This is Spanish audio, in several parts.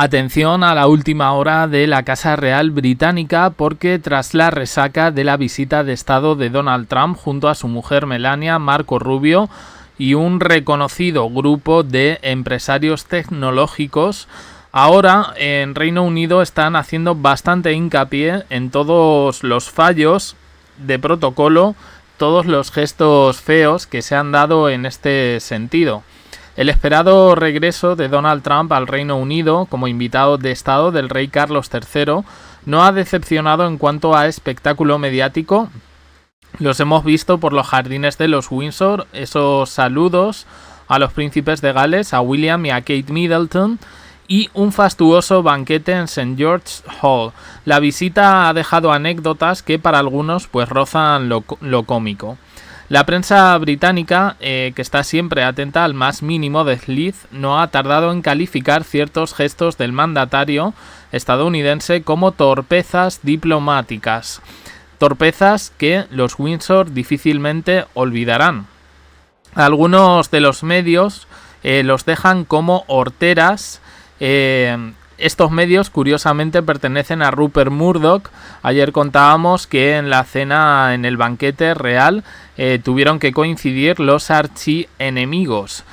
Atención a la última hora de la Casa Real Británica, porque tras la resaca de la visita de Estado de Donald Trump junto a su mujer Melania, Marco Rubio y un reconocido grupo de empresarios tecnológicos, ahora en Reino Unido están haciendo bastante hincapié en todos los fallos de protocolo, todos los gestos feos que se han dado en este sentido. El esperado regreso de Donald Trump al Reino Unido como invitado de Estado del rey Carlos III no ha decepcionado en cuanto a espectáculo mediático. Los hemos visto por los jardines de los Windsor, esos saludos a los príncipes de Gales, a William y a Kate Middleton, y un fastuoso banquete en St. George's Hall. La visita ha dejado anécdotas que para algunos pues rozan lo cómico. La prensa británica, que está siempre atenta al más mínimo desliz, no ha tardado en calificar ciertos gestos del mandatario estadounidense como torpezas diplomáticas. Torpezas que los Windsor difícilmente olvidarán. Algunos de los medios los dejan como horteras. Estos medios curiosamente pertenecen a Rupert Murdoch. Ayer contábamos que en la cena, en el banquete real, tuvieron que coincidir los archienemigos.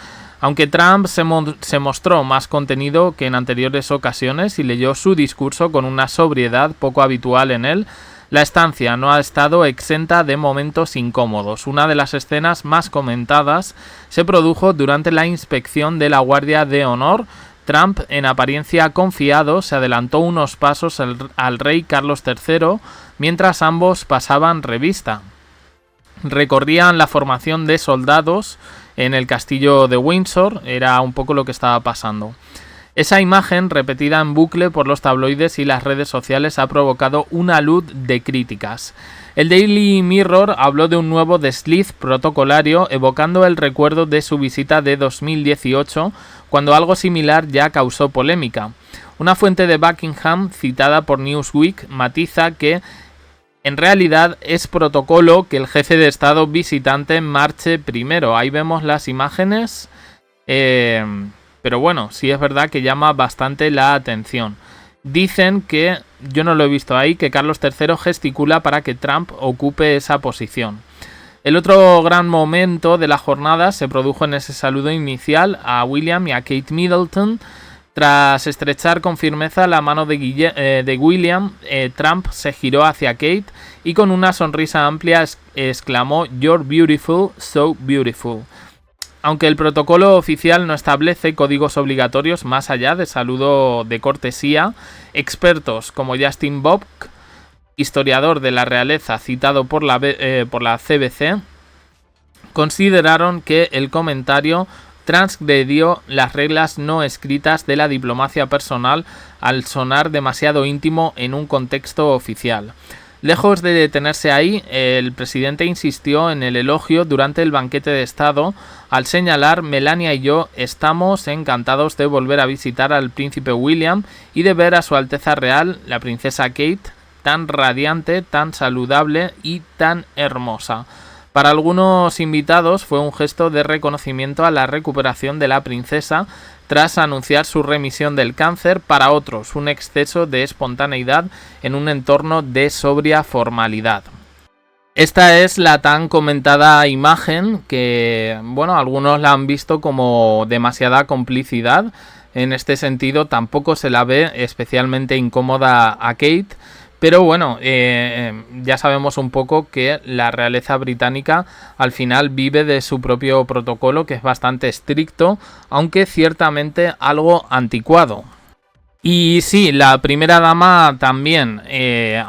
Aunque Trump se mostró más contenido que en anteriores ocasiones y leyó su discurso con una sobriedad poco habitual en él, la estancia no ha estado exenta de momentos incómodos. Una de las escenas más comentadas se produjo durante la inspección de la Guardia de Honor. Trump, en apariencia confiado, se adelantó unos pasos al rey Carlos III mientras ambos pasaban revista. Recorrían la formación de soldados en el castillo de Windsor, era un poco lo que estaba pasando. Esa imagen, repetida en bucle por los tabloides y las redes sociales, ha provocado una luz de críticas. El Daily Mirror habló de un nuevo desliz protocolario, evocando el recuerdo de su visita de 2018, cuando algo similar ya causó polémica. Una fuente de Buckingham, citada por Newsweek, matiza que en realidad es protocolo que el jefe de Estado visitante marche primero. Ahí vemos las imágenes, pero bueno, sí es verdad que llama bastante la atención. Dicen que, yo no lo he visto ahí, que Carlos III gesticula para que Trump ocupe esa posición. El otro gran momento de la jornada se produjo en ese saludo inicial a William y a Kate Middleton. Tras estrechar con firmeza la mano de William, Trump se giró hacia Kate y con una sonrisa amplia exclamó "You're beautiful, so beautiful". Aunque el protocolo oficial no establece códigos obligatorios más allá de saludo de cortesía, expertos como Justin Bock, historiador de la realeza citado por la CBC, consideraron que el comentario transgredió las reglas no escritas de la diplomacia personal al sonar demasiado íntimo en un contexto oficial. Lejos de detenerse ahí, el presidente insistió en el elogio durante el banquete de Estado al señalar: Melania y yo estamos encantados de volver a visitar al príncipe William y de ver a su Alteza Real, la princesa Kate, tan radiante, tan saludable y tan hermosa. Para algunos invitados fue un gesto de reconocimiento a la recuperación de la princesa tras anunciar su remisión del cáncer. Para otros, un exceso de espontaneidad en un entorno de sobria formalidad. Esta es la tan comentada imagen que, bueno, algunos la han visto como demasiada complicidad. En este sentido, tampoco se la ve especialmente incómoda a Kate. Pero bueno, ya sabemos un poco que la realeza británica al final vive de su propio protocolo, que es bastante estricto, aunque ciertamente algo anticuado. Y sí, la primera dama también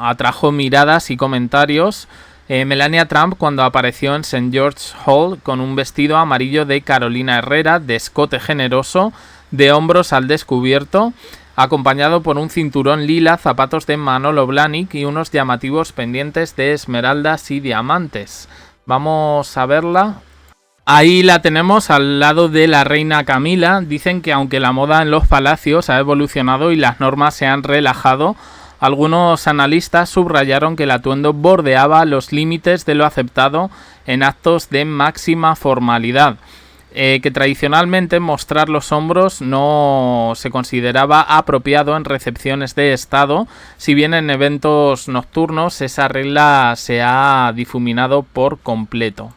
atrajo miradas y comentarios. Melania Trump, cuando apareció en St. George's Hall con un vestido amarillo de Carolina Herrera, de escote generoso, de hombros al descubierto, acompañado por un cinturón lila, zapatos de Manolo Blahnik y unos llamativos pendientes de esmeraldas y diamantes. Vamos a verla. Ahí la tenemos al lado de la reina Camila. Dicen que aunque la moda en los palacios ha evolucionado y las normas se han relajado, algunos analistas subrayaron que el atuendo bordeaba los límites de lo aceptado en actos de máxima formalidad. que tradicionalmente mostrar los hombros no se consideraba apropiado en recepciones de Estado, si bien en eventos nocturnos esa regla se ha difuminado por completo.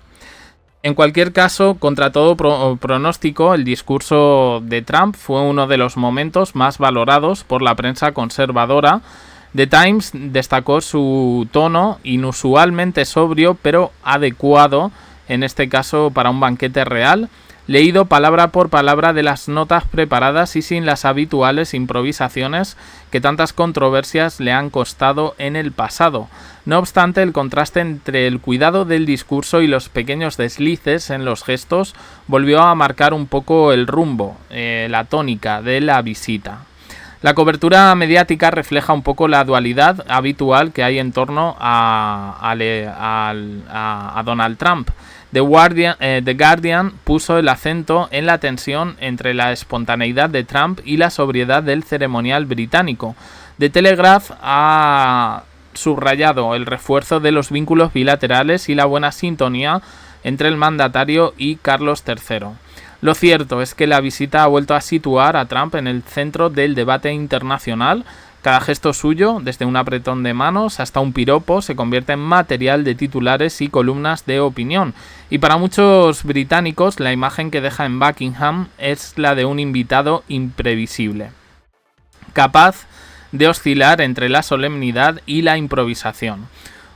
En cualquier caso, contra todo pronóstico, el discurso de Trump fue uno de los momentos más valorados por la prensa conservadora. The Times destacó su tono inusualmente sobrio pero adecuado, en este caso para un banquete real, leído palabra por palabra de las notas preparadas y sin las habituales improvisaciones que tantas controversias le han costado en el pasado. No obstante, el contraste entre el cuidado del discurso y los pequeños deslices en los gestos volvió a marcar un poco el rumbo, la tónica de la visita. La cobertura mediática refleja un poco la dualidad habitual que hay en torno a Donald Trump. The Guardian puso el acento en la tensión entre la espontaneidad de Trump y la sobriedad del ceremonial británico. The Telegraph ha subrayado el refuerzo de los vínculos bilaterales y la buena sintonía entre el mandatario y Carlos III. Lo cierto es que la visita ha vuelto a situar a Trump en el centro del debate internacional. Cada gesto suyo, desde un apretón de manos hasta un piropo, se convierte en material de titulares y columnas de opinión. Y para muchos británicos, la imagen que deja en Buckingham es la de un invitado imprevisible, capaz de oscilar entre la solemnidad y la improvisación.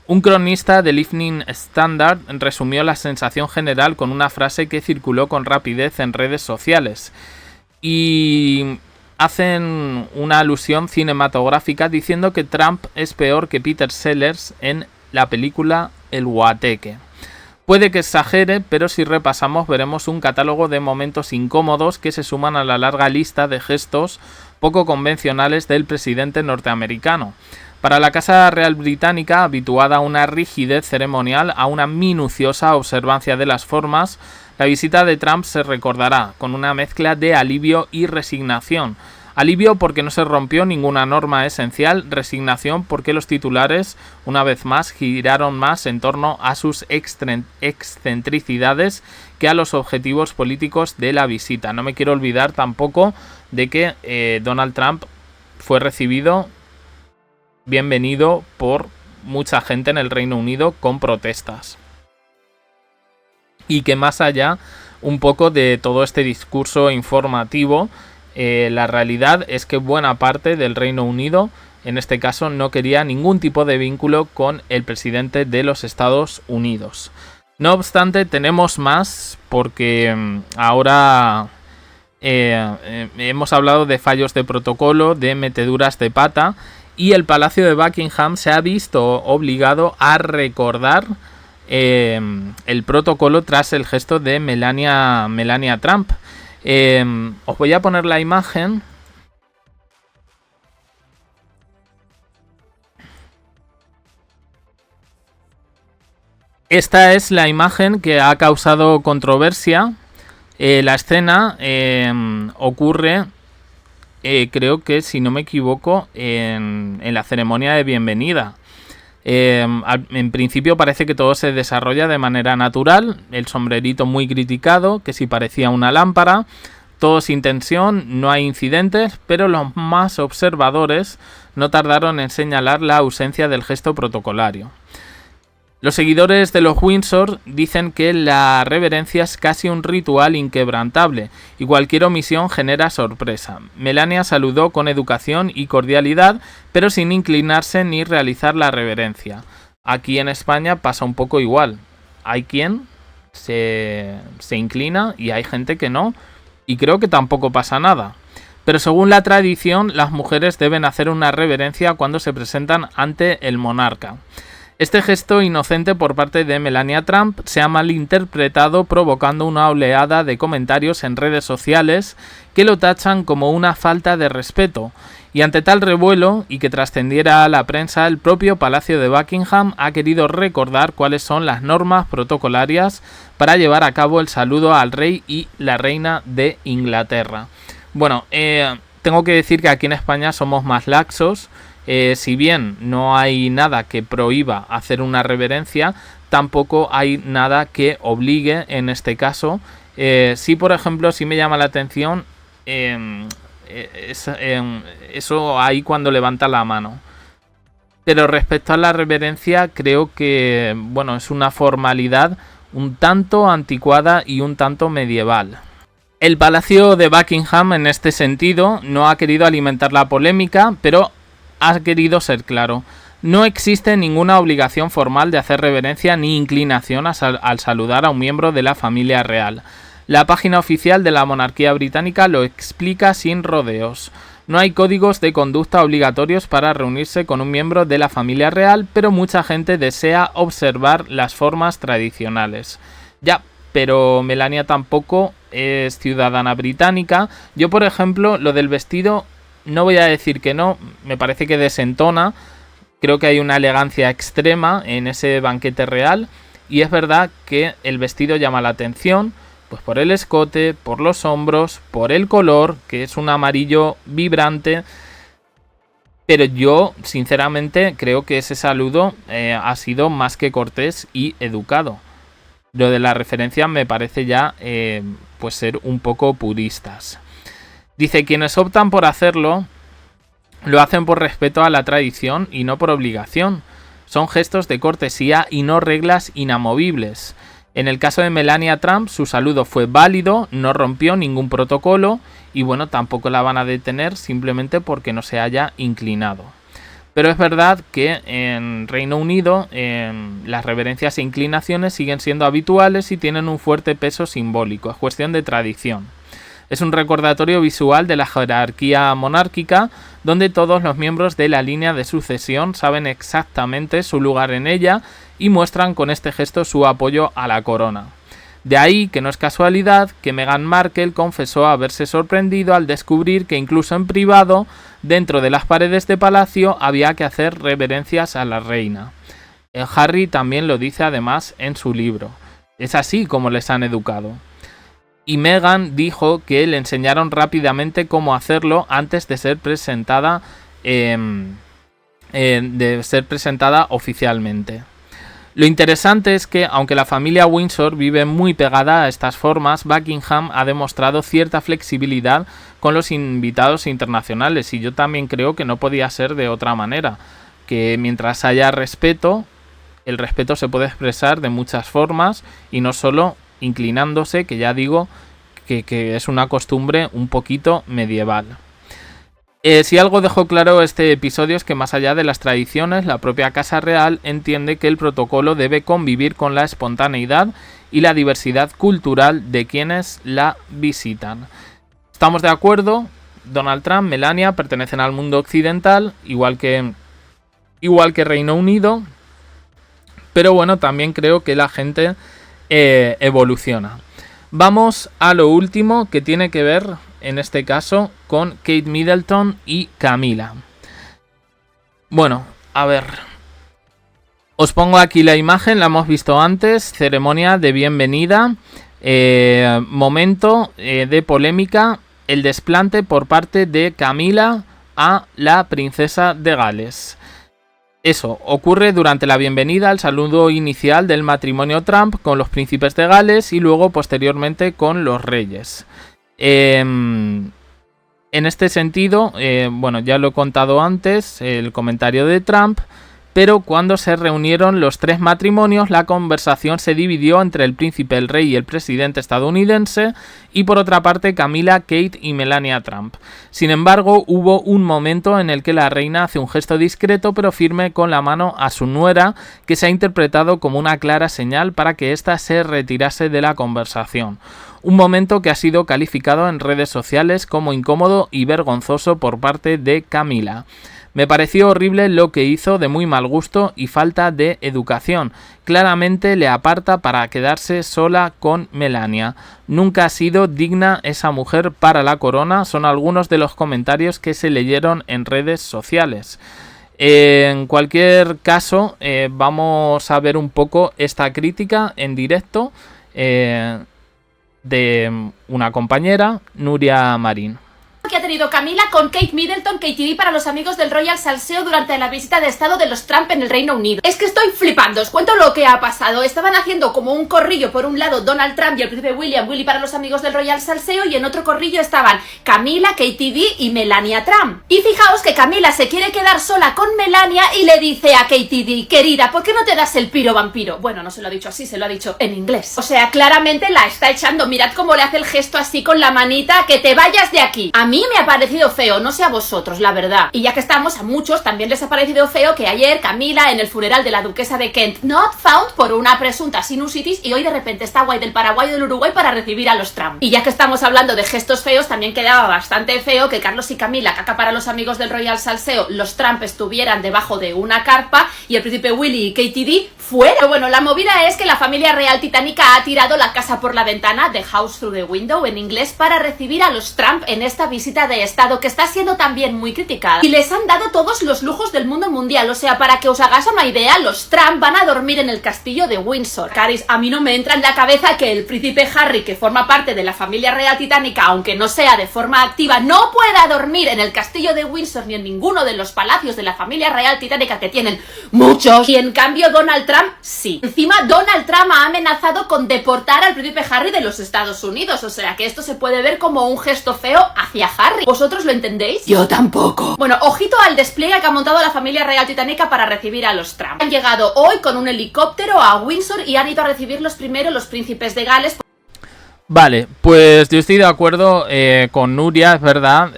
Un cronista del Evening Standard resumió la sensación general con una frase que circuló con rapidez en redes sociales. Y hacen una alusión cinematográfica diciendo que Trump es peor que Peter Sellers en la película El Guateque. Puede que exagere, pero si repasamos veremos un catálogo de momentos incómodos que se suman a la larga lista de gestos poco convencionales del presidente norteamericano. Para la Casa Real Británica, habituada a una rigidez ceremonial, a una minuciosa observancia de las formas, la visita de Trump se recordará con una mezcla de alivio y resignación. Alivio porque no se rompió ninguna norma esencial, resignación porque los titulares, una vez más, giraron más en torno a sus excentricidades que a los objetivos políticos de la visita. No me quiero olvidar tampoco de que Donald Trump fue recibido, bienvenido por mucha gente en el Reino Unido con protestas. Y que más allá un poco de todo este discurso informativo, la realidad es que buena parte del Reino Unido, en este caso, no quería ningún tipo de vínculo con el presidente de los Estados Unidos. No obstante, tenemos más porque ahora hemos hablado de fallos de protocolo, de meteduras de pata, y el Palacio de Buckingham se ha visto obligado a recordar el protocolo tras el gesto de Melania Trump. Os voy a poner la imagen. Esta es la imagen que ha causado controversia. La escena ocurre, creo que si no me equivoco, en la ceremonia de bienvenida. En principio parece que todo se desarrolla de manera natural, el sombrerito muy criticado, que si parecía una lámpara, todo sin tensión, no hay incidentes, pero los más observadores no tardaron en señalar la ausencia del gesto protocolario. Los seguidores de los Windsor dicen que la reverencia es casi un ritual inquebrantable y cualquier omisión genera sorpresa. Melania saludó con educación y cordialidad, pero sin inclinarse ni realizar la reverencia. Aquí en España pasa un poco igual. Hay quien se inclina y hay gente que no, y creo que tampoco pasa nada. Pero según la tradición, las mujeres deben hacer una reverencia cuando se presentan ante el monarca. Este gesto inocente por parte de Melania Trump se ha malinterpretado, provocando una oleada de comentarios en redes sociales que lo tachan como una falta de respeto. Y ante tal revuelo, y que trascendiera a la prensa, el propio Palacio de Buckingham ha querido recordar cuáles son las normas protocolarias para llevar a cabo el saludo al rey y la reina de Inglaterra. Bueno, tengo que decir que aquí en España somos más laxos. Si bien no hay nada que prohíba hacer una reverencia, tampoco hay nada que obligue, en este caso, Sí, por ejemplo, sí me llama la atención eso ahí cuando levanta la mano. Pero respecto a la reverencia, creo que, bueno, es una formalidad un tanto anticuada y un tanto medieval. El Palacio de Buckingham, en este sentido, no ha querido alimentar la polémica, pero ha querido ser claro. No existe ninguna obligación formal de hacer reverencia ni inclinación al saludar a un miembro de la familia real. La página oficial de la monarquía británica lo explica sin rodeos. No hay códigos de conducta obligatorios para reunirse con un miembro de la familia real, pero mucha gente desea observar las formas tradicionales. Ya, pero Melania tampoco es ciudadana británica. Yo, por ejemplo, lo del vestido, no voy a decir que no, me parece que desentona. Creo que hay una elegancia extrema en ese banquete real, y es verdad que el vestido llama la atención, pues por el escote, por los hombros, por el color, que es un amarillo vibrante. Pero yo, sinceramente, creo que ese saludo ha sido más que cortés y educado. Lo de la referencia me parece ya pues ser un poco puristas. Dice, quienes optan por hacerlo, lo hacen por respeto a la tradición y no por obligación. Son gestos de cortesía y no reglas inamovibles. En el caso de Melania Trump, su saludo fue válido, no rompió ningún protocolo y bueno, tampoco la van a detener simplemente porque no se haya inclinado. Pero es verdad que en Reino Unido las reverencias e inclinaciones siguen siendo habituales y tienen un fuerte peso simbólico, es cuestión de tradición. Es un recordatorio visual de la jerarquía monárquica, donde todos los miembros de la línea de sucesión saben exactamente su lugar en ella y muestran con este gesto su apoyo a la corona. De ahí que no es casualidad que Meghan Markle confesó haberse sorprendido al descubrir que incluso en privado, dentro de las paredes de palacio, había que hacer reverencias a la reina. Harry también lo dice además en su libro. Es así como les han educado. Y Meghan dijo que le enseñaron rápidamente cómo hacerlo antes de ser presentada oficialmente. Lo interesante es que, aunque la familia Windsor vive muy pegada a estas formas, Buckingham ha demostrado cierta flexibilidad con los invitados internacionales, y yo también creo que no podía ser de otra manera, que mientras haya respeto, el respeto se puede expresar de muchas formas y no solo inclinándose, que ya digo que es una costumbre un poquito medieval. Si algo dejó claro este episodio es que más allá de las tradiciones, la propia Casa Real entiende que el protocolo debe convivir con la espontaneidad y la diversidad cultural de quienes la visitan. ¿Estamos de acuerdo? Donald Trump, Melania pertenecen al mundo occidental, igual que Reino Unido, pero bueno, también creo que la gente evoluciona. Vamos a lo último, que tiene que ver, en este caso, con Kate Middleton y Camila. Bueno, a ver. Os pongo aquí la imagen, la hemos visto antes. Ceremonia de bienvenida. Momento de polémica. El desplante por parte de Camila a la princesa de Gales. Eso ocurre durante la bienvenida al saludo inicial del matrimonio Trump con los príncipes de Gales y luego posteriormente con los reyes. En este sentido, bueno, ya lo he contado antes, el comentario de Trump, pero cuando se reunieron los tres matrimonios, la conversación se dividió entre el príncipe, el rey y el presidente estadounidense, y por otra parte Camila, Kate y Melania Trump. Sin embargo, hubo un momento en el que la reina hace un gesto discreto pero firme con la mano a su nuera, que se ha interpretado como una clara señal para que ésta se retirase de la conversación. Un momento que ha sido calificado en redes sociales como incómodo y vergonzoso por parte de Camila. Me pareció horrible lo que hizo, de muy mal gusto y falta de educación. Claramente le aparta para quedarse sola con Melania. Nunca ha sido digna esa mujer para la corona, son algunos de los comentarios que se leyeron en redes sociales. En cualquier caso, vamos a ver un poco esta crítica en directo de una compañera, Nuria Marín. Que tenido Camila con Kate Middleton, KTD para los amigos del Royal Salseo durante la visita de estado de los Trump en el Reino Unido. Es que estoy flipando, os cuento lo que ha pasado. Estaban haciendo como un corrillo, por un lado Donald Trump y el príncipe William, Willy para los amigos del Royal Salseo, y en otro corrillo estaban Camila, KTD y Melania Trump. Y fijaos que Camila se quiere quedar sola con Melania y le dice a KTD: querida, ¿por qué no te das el piro vampiro? Bueno, no se lo ha dicho así, se lo ha dicho en inglés. O sea, claramente la está echando. Mirad cómo le hace el gesto así con la manita: que te vayas de aquí. A mí me ha parecido feo, no sé a vosotros, la verdad. Y ya que estamos, a muchos también les ha parecido feo que ayer Camila, en el funeral de la duquesa de Kent, not found por una presunta sinusitis, y hoy de repente está guay del Paraguay y del Uruguay para recibir a los Trump. Y ya que estamos hablando de gestos feos, también quedaba bastante feo que Carlos y Camila, caca para los amigos del Royal Salseo, los Trump estuvieran debajo de una carpa y el príncipe Willy y KTD fuera. Pero bueno, la movida es que la familia real titánica ha tirado la casa por la ventana, the house through the window en inglés, para recibir a los Trump en esta visita de estado que está siendo también muy criticada. Y les han dado todos los lujos del mundo mundial. O sea, para que os hagáis una idea, los Trump van a dormir en el castillo de Windsor. Caris, a mí no me entra en la cabeza que el príncipe Harry, que forma parte de la familia real titánica, aunque no sea de forma activa, no pueda dormir en el castillo de Windsor ni en ninguno de los palacios de la familia real titánica, que tienen muchos. Y en cambio Donald Trump sí. Encima Donald Trump ha amenazado con deportar al príncipe Harry de los Estados Unidos. O sea que esto se puede ver como un gesto feo hacia Harry. ¿Vosotros lo entendéis? Yo tampoco. Bueno, ojito al despliegue que ha montado la familia real titánica para recibir a los Trump. Han llegado hoy con un helicóptero a Windsor y han ido a recibirlos primero los príncipes de Gales. Vale, pues yo estoy de acuerdo con Nuria, es verdad,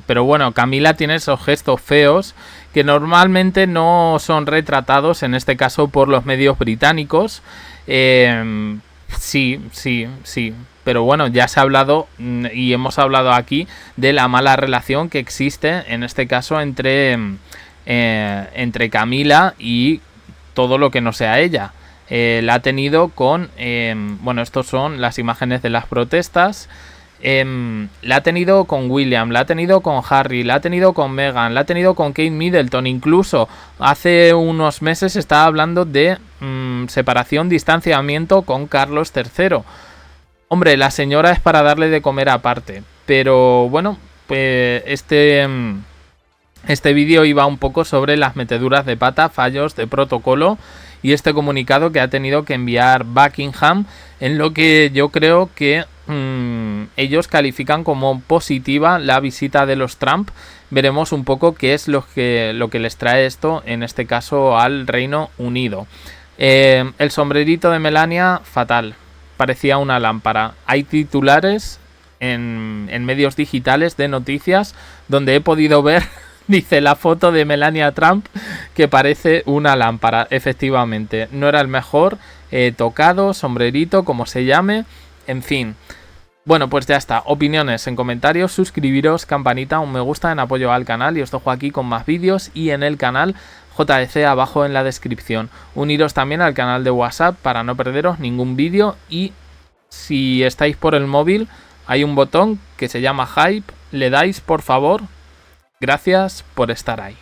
pero bueno, Camila tiene esos gestos feos que normalmente no son retratados, en este caso por los medios británicos. Sí, pero bueno, ya se ha hablado y hemos hablado aquí de la mala relación que existe, en este caso, entre Camila y todo lo que no sea ella. La ha tenido con... bueno, estos son las imágenes de las protestas. La ha tenido con William, la ha tenido con Harry, la ha tenido con Meghan, la ha tenido con Kate Middleton. Incluso hace unos meses estaba hablando de separación, distanciamiento con Carlos III. Hombre, la señora es para darle de comer aparte. Pero bueno, pues este vídeo iba un poco sobre las meteduras de pata, fallos de protocolo y este comunicado que ha tenido que enviar Buckingham, en lo que yo creo que ellos califican como positiva la visita de los Trump. Veremos un poco qué es lo que les trae esto, en este caso al Reino Unido. El sombrerito de Melania, fatal, parecía una lámpara. Hay titulares en medios digitales de noticias donde he podido ver, dice, la foto de Melania Trump, que parece una lámpara. Efectivamente, no era el mejor tocado, sombrerito, como se llame, en fin. Bueno, pues ya está. Opiniones en comentarios, suscribiros, campanita, un me gusta en apoyo al canal, y os dejo aquí con más vídeos y en el canal JDC abajo en la descripción. Uniros también al canal de WhatsApp para no perderos ningún vídeo, y si estáis por el móvil hay un botón que se llama Hype, le dais por favor. Gracias por estar ahí.